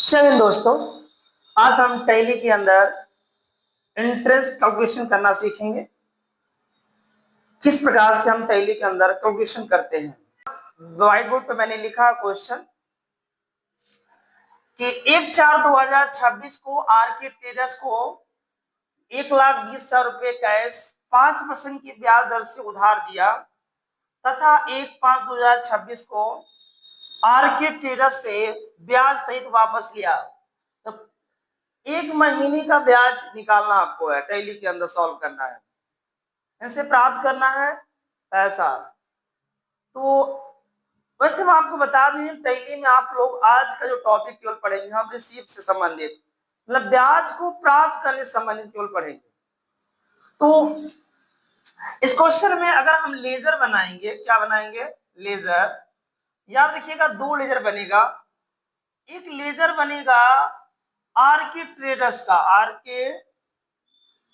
चलिए दोस्तों, आज हम टैली के अंदर इंटरेस्ट कैलकुलेशन करना सीखेंगे। किस प्रकार से हम टैली के अंदर कैलकुलेशन करते हैं। व्हाइट बोर्ड पे मैंने लिखा क्वेश्चन कि 1/4/2026 को आर के ट्रेडर्स को 1,20,000 रुपए कैश 5% की ब्याज दर से उधार दिया तथा 1/5/2026 को आर के ट्रेडर्स से ब्याज सहित वापस लिया। तो एक महीने का ब्याज निकालना आपको है, टैली के अंदर सॉल्व करना है, इनसे प्राप्त करना है पैसा। तो वैसे मैं आपको बता दें, टैली में आप लोग आज का जो टॉपिक केवल पढ़ेंगे हम रिसीव से संबंधित, मतलब ब्याज को प्राप्त करने से संबंधित केवल पढ़ेंगे। तो इस क्वेश्चन में अगर हम लेजर बनाएंगे, क्या बनाएंगे, लेजर, याद रखिएगा 2 लेजर बनेगा। एक लेजर बनेगा आर के ट्रेडर्स का, आर के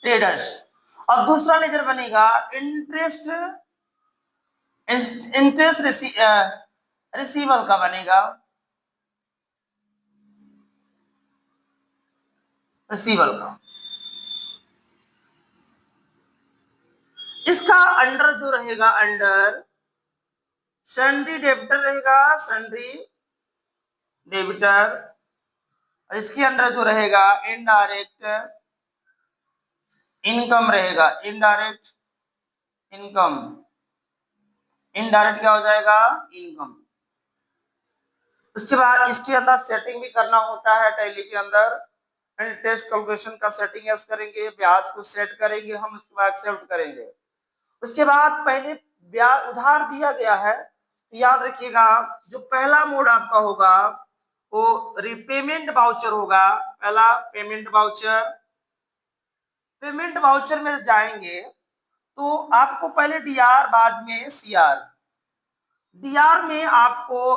ट्रेडर्स, और दूसरा लेजर बनेगा इंटरेस्ट रिसीवल का बनेगा, रिसीवल का। इसका अंडर जो रहेगा, अंडर सन्ड्री डेबिटर रहेगा, सन्ड्री डेबिटर। इसके अंदर जो रहेगा इनडायरेक्ट इनकम रहेगा, इनडायरेक्ट इनकम। इनडायरेक्ट क्या हो जाएगा, इनकम। उसके बाद इसके अंदर सेटिंग भी करना होता है टैली के अंदर। इंटरेस्ट कैलकुलेशन का सेटिंग यस करेंगे, ब्याज को सेट करेंगे हम, उसके बाद एक्सेप्ट करेंगे। उसके बाद पहले ब्याज उधार दिया गया है, तो याद रखिएगा जो पहला मोड आपका होगा वो रिपेमेंट वाउचर होगा। पहला पेमेंट वाउचर, पेमेंट वाउचर में जाएंगे तो आपको पहले डीआर, बाद में सीआर। डीआर में आपको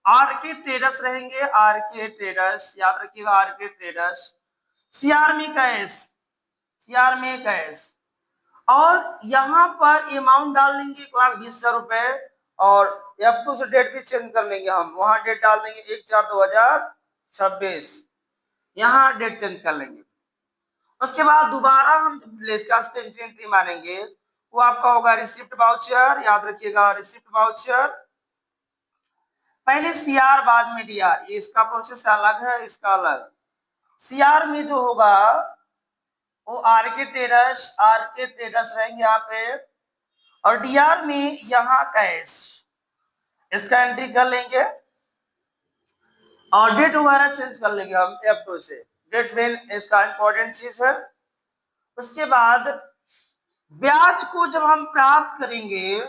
आर के ट्रेडर्स रहेंगे, आर के ट्रेडर्स, याद रखिएगा आर के ट्रेडर्स। सीआर में कैश, सीआर में कैश, और यहां पर अमाउंट डाल देंगे 1,20,000 रुपए, और F2 से डेट भी चेंज कर लेंगे हम, वहां डेट डाल देंगे 1/4/2026, यहां डेट चेंज कर लेंगे। उसके बाद दोबारा हम एंट्री मारेंगे, वो आपका होगा रिसिप्ट वाउचर, याद रखिएगा रिसिप्ट वाउचर। पहले सीआर बाद में डीआर, ये इसका प्रोसेस अलग है, इसका अलग। सीआर में जो होगा वो आर के ट्रेडर्स रहेंगे यहाँ पे, और डीआर में यहाँ कैश, इसका एंट्री कर लेंगे और डेट वगैरह चेंज कर लेंगे हम F2 से। डेट मेन इसका इंपॉर्टेंट चीज है। उसके बाद ब्याज को जब हम प्राप्त करेंगे,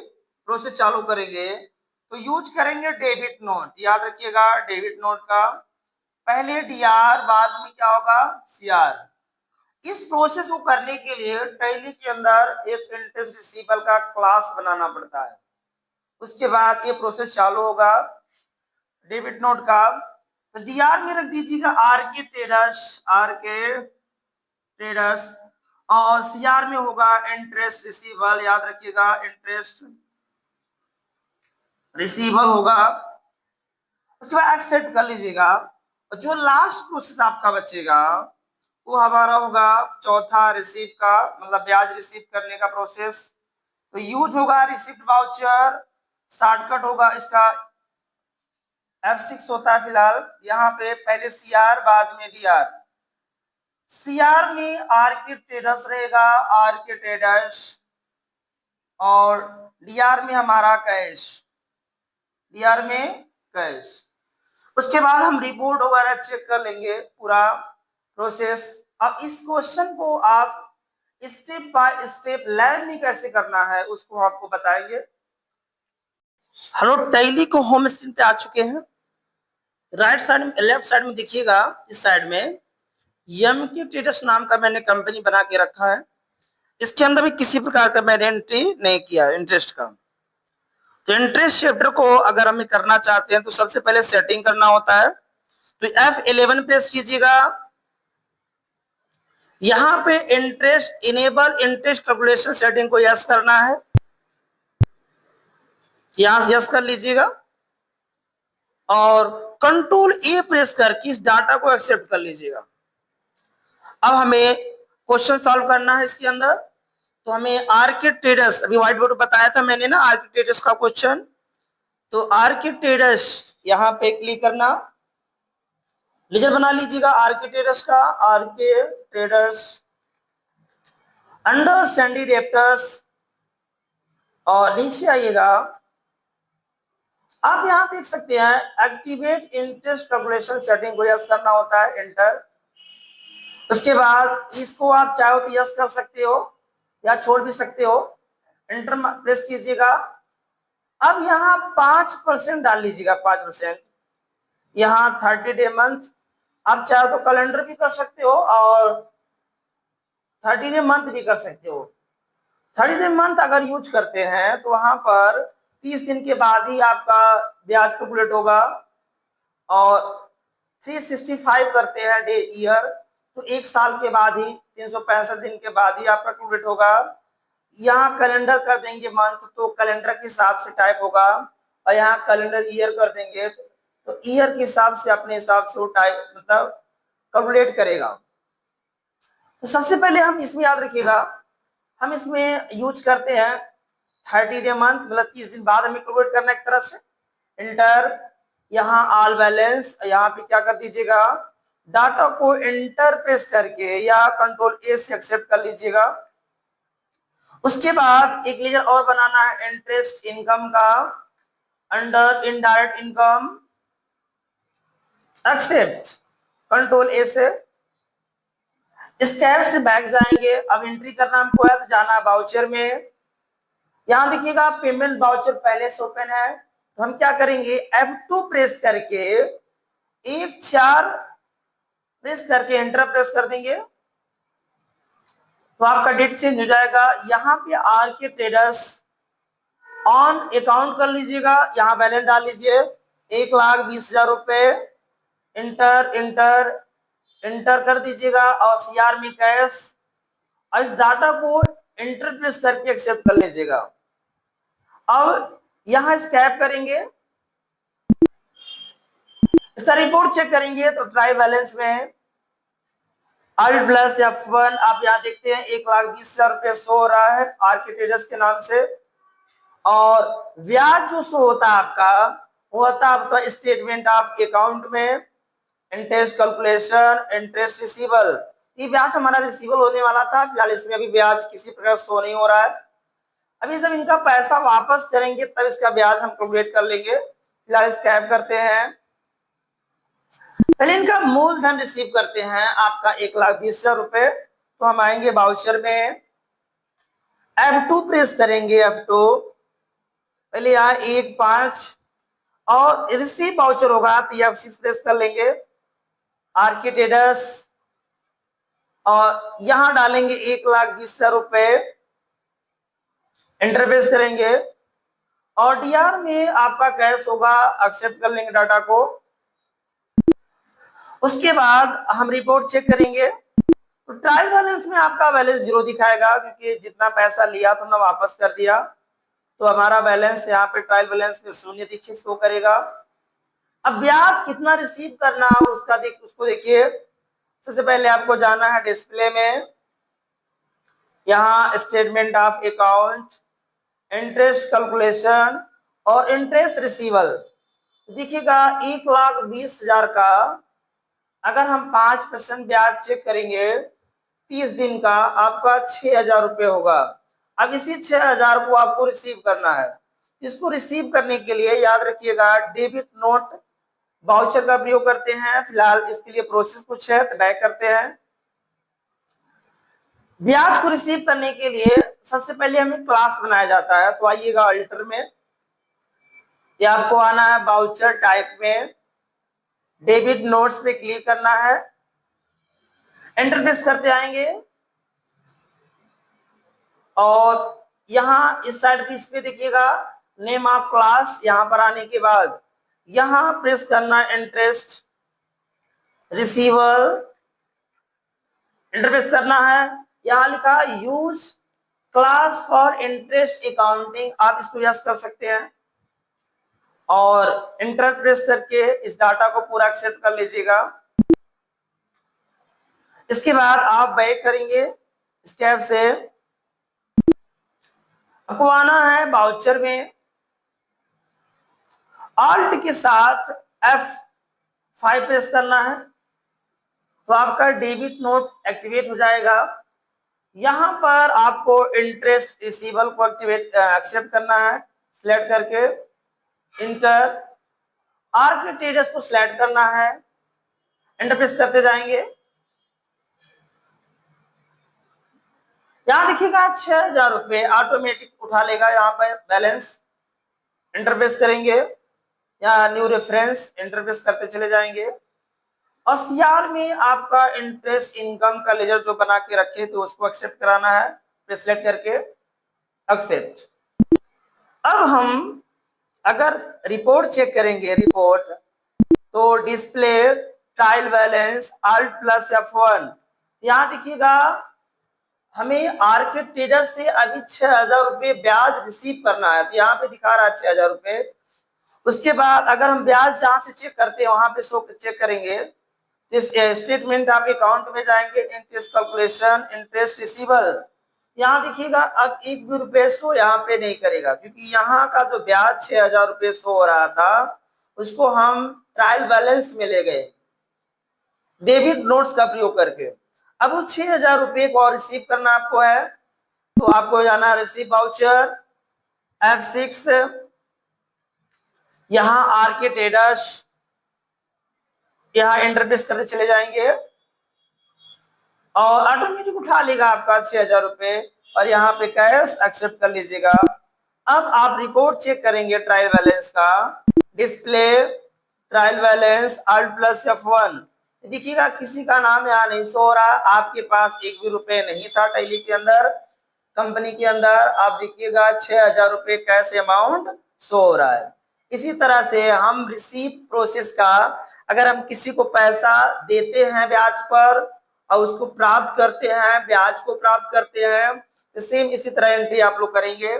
प्रोसेस चालू करेंगे, तो यूज करेंगे डेबिट नोट, याद रखिएगा डेबिट नोट का। पहले डीआर, बाद में क्या होगा, सीआर। इस प्रोसेस को करने के लिए टैली के अंदर एक इंटरेस्ट रिसीवेबल का क्लास बनाना पड़ता है। उसके बाद ये प्रोसेस चालू होगा डेबिट नोट का। तो डीआर में रख दीजिएगा आर के ट्रेडर्स, आर के ट्रेडर्स, और सीआर में होगा इंटरेस्ट रिसीवेबल, याद रखिएगा इंटरेस्ट रिसीवेबल होगा। उसके बाद एक्सेप्ट कर लीजिएगा। और जो लास्ट प्रोसेस आपका बचेगा वो हमारा होगा चौथा, रिसीव का, मतलब ब्याज रिसीव करने का प्रोसेस। तो यूज होगा रिसिप्ट वाउचर, शॉर्टकट होगा इसका F6 होता है फिलहाल यहाँ पे। पहले सीआर, बाद में डीआर। सीआर में आर के ट्रेडर्स रहेगा, आर के ट्रेडर्स, और डीआर में हमारा कैश, डीआर में कैश। उसके बाद हम रिपोर्ट वगैरह चेक कर लेंगे पूरा प्रोसेस। अब इस क्वेश्चन को आप स्टेप बाय स्टेप लैब में कैसे करना है उसको आपको बताएंगे। हेलो, टैली को होम स्क्रीन पे आ चुके हैं। राइट साइड में, लेफ्ट साइड में देखिएगा, इस साइड में एमके ट्रेडर्स नाम का मैंने कंपनी बना के रखा है। इसके अंदर भी किसी प्रकार का मैंने एंट्री नहीं किया इंटरेस्ट का। तो इंटरेस्ट चैप्टर को अगर हमें करना चाहते हैं तो सबसे पहले सेटिंग करना होता है। तो F11 प्रेस कीजिएगा। यहां पे interest, enable interest calculation setting को यस करना है, यहां से यस कर लीजिएगा। और कंट्रोल ए प्रेस करके इस डाटा को एक्सेप्ट कर लीजिएगा। अब हमें क्वेश्चन सॉल्व करना है इसके अंदर। तो हमें आरके ट्रेडर्स, अभी व्हाइट बोर्ड बताया था मैंने ना आरके ट्रेडर्स का क्वेश्चन, तो आरके ट्रेडर्स यहां पे क्लिक करना, लेजर बना लीजिएगा आरके ट्रेडर्स का, आरके ट्रेडर्स अंडर सैंडी रेप्टर्स, और नीचे आइएगा। आप यहां देख सकते हैं एक्टिवेट इंटरेस्ट कैलकुलेशन सेटिंग को यस करना होता है, एंटर। उसके बाद इसको आप चाहो तो यस कर सकते हो या छोड़ भी सकते हो, एंटर प्रेस कीजिएगा। अब यहाँ 5% डाल लीजिएगा, 5%। यहाँ 30 डे मंथ, आप चाहो तो कैलेंडर भी कर सकते हो और 30 डे मंथ भी कर सकते हो। 30 डे मंथ अगर यूज करते हैं तो वहां पर 30 दिन के बाद ही आपका ब्याज कैलकुलेट होगा, और 365 करते हैं डे ईयर तो एक साल के बाद ही, 365 दिन के बाद ही आपका कैलकुलेट होगा। यहाँ कैलेंडर कर देंगे मंथ तो कैलेंडर के हिसाब से टाइप होगा, और यहाँ कैलेंडर ईयर कर देंगे तो ईयर के हिसाब से अपने हिसाब से वो टाइप मतलब कैलकुलेट करेगा। तो सबसे पहले हम इसमें याद रखिएगा, हम इसमें यूज करते हैं 30 डे मंथ, मतलब 30 दिन बाद हमें कैलकुलेट करना है एक तरह से। एंटर, यहाँ ऑल बैलेंस, यहाँ पे क्या कर दीजिएगा, डाटा को एंटर प्रेस करके या कंट्रोल ए से एक्सेप्ट कर लीजिएगा। उसके बाद एक लेजर और बनाना है इंटरेस्ट इनकम का, under indirect income, except, control A से। स्टेप से बैक जाएंगे, अब एंट्री करना हमको है तो जाना है बाउचर में। यहां देखिएगा पेमेंट बाउचर पहले से ओपन है, तो हम क्या करेंगे F2 प्रेस करके 1/4 प्रेस करके एंटर प्रेस कर देंगे, तो आपका डेट चेंज हो जाएगा। यहाँ पे आरके ट्रेडर्स ऑन अकाउंट कर लीजिएगा, यहाँ बैलेंस डाल लीजिए 1,20,000 रुपए, इंटर इंटर इंटर कर दीजिएगा, और सीआर में कैश, और इस डाटा को इंटर प्रेस करके एक्सेप्ट कर लीजिएगा। अब यहाँ स्कैप करेंगे, इसका रिपोर्ट चेक करेंगे तो ट्राई बैलेंस में अल्ट प्लस F1 आप यहाँ देखते हैं 1,20,000 रुपये शो हो रहा है आरके ट्रेडर्स के नाम से, और ब्याज जो शो होता है आपका वो होता है आपका स्टेटमेंट ऑफ अकाउंट में, इंटरेस्ट कैलकुलेशन, इंटरेस्ट रिसीवल। ये ब्याज हमारा रिसीवल होने वाला था, फिलहाल इसमें अभी ब्याज किसी प्रकार शो नहीं हो रहा है। अभी जब इनका पैसा वापस करेंगे तब इसका ब्याज हम कैलकुलेट कर लेंगे, फिलहाल स्कैप करते हैं। पहले इनका मूलधन रिसीव करते हैं आपका 1,20,000 रुपए, तो हम आएंगे बाउचर में, F2 प्रेस करेंगे, F2 पहले यहाँ 1/5, और रिसीव बाउचर होगा तो F6 प्रेस कर लेंगे, आरके ट्रेडर्स, और यहां डालेंगे 1,20,000 रुपए, एंटर प्रेस करेंगे, और डीआर में आपका कैश होगा, एक्सेप्ट कर लेंगे डाटा को। उसके बाद हम रिपोर्ट चेक करेंगे तो ट्रायल बैलेंस में आपका बैलेंस 0 दिखाएगा, क्योंकि जितना पैसा लिया तो हमने वापस कर दिया, तो हमारा बैलेंस यहाँ पे ट्रायल बैलेंस में 0 दिखे शो करेगा। अब ब्याज कितना रिसीव करना है उसको देखिए। सबसे पहले आपको जाना है डिस्प्ले में, यहाँ statement of account, interest calculation और इंटरेस्ट रिसीवल। देखिएगा 1,20,000 का अगर हम 5% ब्याज चेक करेंगे 30 दिन का, आपका 6,000 रुपये होगा। अब इसी 6,000 को आपको रिसीव करना है। इसको रिसीव करने के लिए याद रखिएगा डेबिट नोट बाउचर का प्रयोग करते हैं। फिलहाल इसके लिए प्रोसेस कुछ है तो बैक करते हैं। ब्याज को रिसीव करने के लिए सबसे पहले हमें क्लास बनाया जाता है, तो आइएगा अल्टर में, ये आपको आना है बाउचर टाइप में, डेबिट नोट्स पे क्लिक करना है, एंटर प्रेस करते आएंगे, और यहाँ इस साइड पे इस पे देखिएगा नेम ऑफ क्लास, यहां पर आने के बाद यहां प्रेस करना इंटरेस्ट रिसीवल, एंटर प्रेस करना है। यहां लिखा use class for interest accounting, आप इसको यस कर सकते हैं। और इंटर प्रेस करके इस डाटा को पूरा एक्सेप्ट कर लीजिएगा। इसके बाद आप बैक करेंगे स्टेप से, आपको आना है वाउचर में, ऑल्ट के साथ F5 प्रेस करना है तो आपका डेबिट नोट एक्टिवेट हो जाएगा। यहां पर आपको इंटरेस्ट रिसीवेबल को एक्सेप्ट करना है, सिलेक्ट करके इंटर, आर्किटेक्चर को सिलेक्ट करना है, एंटर प्रेस करते जाएंगे। यहां देखिएगा 6,000 रुपए ऑटोमेटिक उठा लेगा यहाँ पर बैलेंस। एंटर प्रेस करेंगे, यहाँ न्यू रेफरेंस एंटर प्रेस करते चले जाएंगे। और सीआर में आपका इंटरेस्ट इनकम का लेजर जो बना के रखे तो उसको एक्सेप्ट कराना है, सिलेक्ट करके एक्सेप्ट। अब हम अगर रिपोर्ट चेक करेंगे, रिपोर्ट तो डिस्प्ले ट्रायल बैलेंस Alt+F1, यहां देखिएगा हमें आर्किटेक्चर से अभी 6,000 रुपए ब्याज रिसीव करना है, तो यहाँ पे दिखा रहा है 6,000 रुपए। उसके बाद अगर हम ब्याज जहां से चेक करते हैं वहां पे शो चेक करेंगे, स्टेटमेंट आप अकाउंट में जाएंगे, इंटरेस्ट कैलकुलेशन, इंटरेस्ट रिसीवेबल, यहाँ देखिएगा अब एक भी रुपए शो यहाँ पे नहीं करेगा, क्योंकि यहाँ का जो ब्याज 6,000 रुपए शो हो रहा था उसको हम ट्रायल बैलेंस में ले गए डेबिट नोट्स का प्रयोग करके। अब उस 6,000 रुपए को और रिसीव करना आपको है तो आपको जाना रिसीव वाउचर, F6, यहाँ आरके ट्रेडर्स, यहाँ एंटर प्रेस करते चले जाएंगे और ऑटोमेटिक उठा लेगा आपका 6,000 रुपए और यहाँ पे कैश एक्सेप्ट कर लीजिएगा। अब आप रिपोर्ट चेक करेंगे ट्रायल बैलेंस का, डिस्प्ले ट्रायल बैलेंस Alt+F1, देखिएगा किसी का नाम यहाँ नहीं शो हो रहा, आपके पास एक भी रुपए नहीं था टैली के अंदर, कंपनी के अंदर। आप देखिएगा 6,000 रुपए कैश अमाउंट शो हो रहा है। इसी तरह से हम रिसीव प्रोसेस का, अगर हम किसी को पैसा देते हैं ब्याज पर और उसको प्राप्त करते हैं, ब्याज को प्राप्त करते हैं, तो सेम इसी तरह एंट्री आप लोग करेंगे।